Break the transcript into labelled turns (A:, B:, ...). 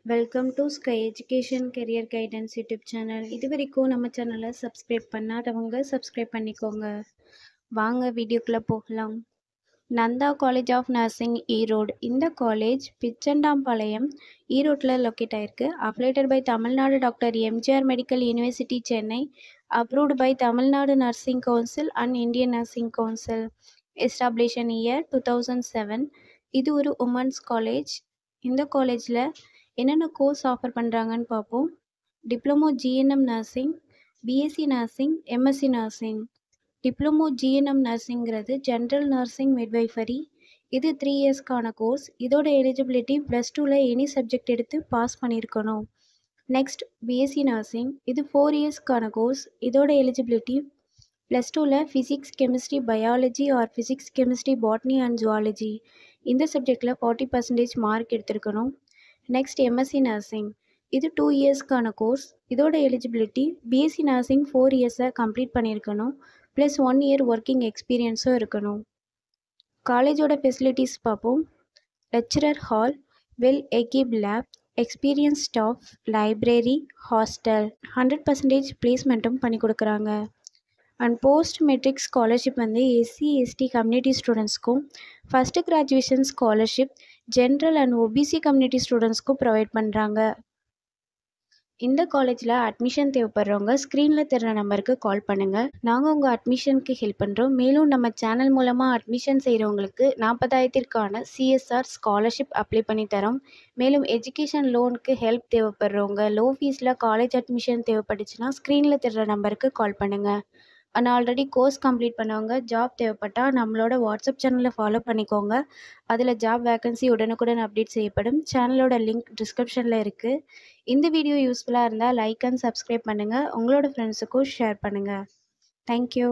A: Welcome to sky education career guidance YouTube channel. இது வரைக்கும் நம்ம சேனலை சப்ஸ்கிரைப் பண்ணாதவங்க சப்ஸ்கிரைப் பண்ணிக்கோங்க. வாங்க வீடியோக்குள்ளே போகலாம். Nandha college of nursing Erode. இந்த காலேஜ் பிச்சண்டாம்பாளையம் ஈரோட்டில் லொக்கேட் ஆயிருக்கு. Affiliated by Tamil Nadu doctor MGR medical university Chennai. Approved by Tamil Nadu nursing council and Indian nursing council. Establish year 2007. இது ஒரு உமன்ஸ் காலேஜ். இந்த காலேஜில் என்னென்ன கோர்ஸ் ஆஃபர் பண்ணுறாங்கன்னு பார்ப்போம். Diploma GNM nursing, BSc nursing, MSc nursing. Diploma GNM நர்சிங்கிறது ஜென்ரல் நர்சிங் மிட்வைஃபரி. இது 3 இயர்ஸ்க்கான கோர்ஸ். இதோட எலிஜிபிலிட்டி +2ல் எனி சப்ஜெக்ட் எடுத்து பாஸ் பண்ணியிருக்கணும். Next BSc nursing. இது 4 இயர்ஸ்க்கான கோர்ஸ். இதோட எலிஜிபிலிட்டி +2ல் physics, chemistry, biology or physics, chemistry, botany and zoology இந்த சப்ஜெக்டில் 40% மார்க் எடுத்திருக்கணும். Next MSc nursing. இது 2 இயர்ஸ்க்கான கோர்ஸ். இதோட எலிஜிபிலிட்டி பிஎஸ்சி நர்சிங் 4 இயர்ஸை கம்ப்ளீட் பண்ணியிருக்கணும், ப்ளஸ் 1 இயர் ஒர்க்கிங் எக்ஸ்பீரியன்ஸும் இருக்கணும். காலேஜோட ஃபெசிலிட்டிஸ் பார்ப்போம். Lecturer hall, well equipped lab, experience staff, library, hostel, 100% பிளேஸ்மெண்ட்டும் பண்ணி கொடுக்குறாங்க. And post matric scholarship SC ST community ஸ்டூடெண்ட்ஸ்க்கும், first graduation scholarship general and OBC community ஸ்டூடெண்ட்ஸ்க்கும் ப்ரொவைட் பண்ணுறாங்க. இந்த காலேஜில் அட்மிஷன் தேவைப்படுறவங்க ஸ்க்ரீனில் தெரிகிற நம்பருக்கு கால் பண்ணுங்கள். நாங்கள் உங்கள் அட்மிஷனுக்கு ஹெல்ப் பண்ணுறோம். மேலும் நம்ம சேனல் மூலமாக அட்மிஷன் செய்கிறவங்களுக்கு 40,000க்கான சிஎஸ்ஆர் ஸ்காலர்ஷிப் அப்ளை பண்ணி தரோம். மேலும் எஜுகேஷன் லோனுக்கு ஹெல்ப் தேவைப்படுறவங்க, லோ ஃபீஸில் காலேஜ் அட்மிஷன் தேவைப்பட்டுச்சுன்னா ஸ்க்ரீனில் தெரிகிற நம்பருக்கு கால் பண்ணுங்கள். அண்ட் ஆல்ரெடி கோர்ஸ் கம்ப்ளீட் பண்ணவங்க ஜாப் தேவைப்பட்டால் நம்மளோட வாட்ஸ்அப் சேனலை ஃபாலோ பண்ணிக்கோங்க. அதில் ஜாப் வேகன்சி உடனுக்குடன் அப்டேட் செய்யப்படும். சேனலோட லிங்க் டிஸ்கிரிப்ஷனில் இருக்குது. இந்த வீடியோ யூஸ்ஃபுல்லாக இருந்தால் லைக் அண்ட் சப்ஸ்கிரைப் பண்ணுங்கள். உங்களோட ஃப்ரெண்ட்ஸுக்கும் ஷேர் பண்ணுங்கள். தேங்க்யூ.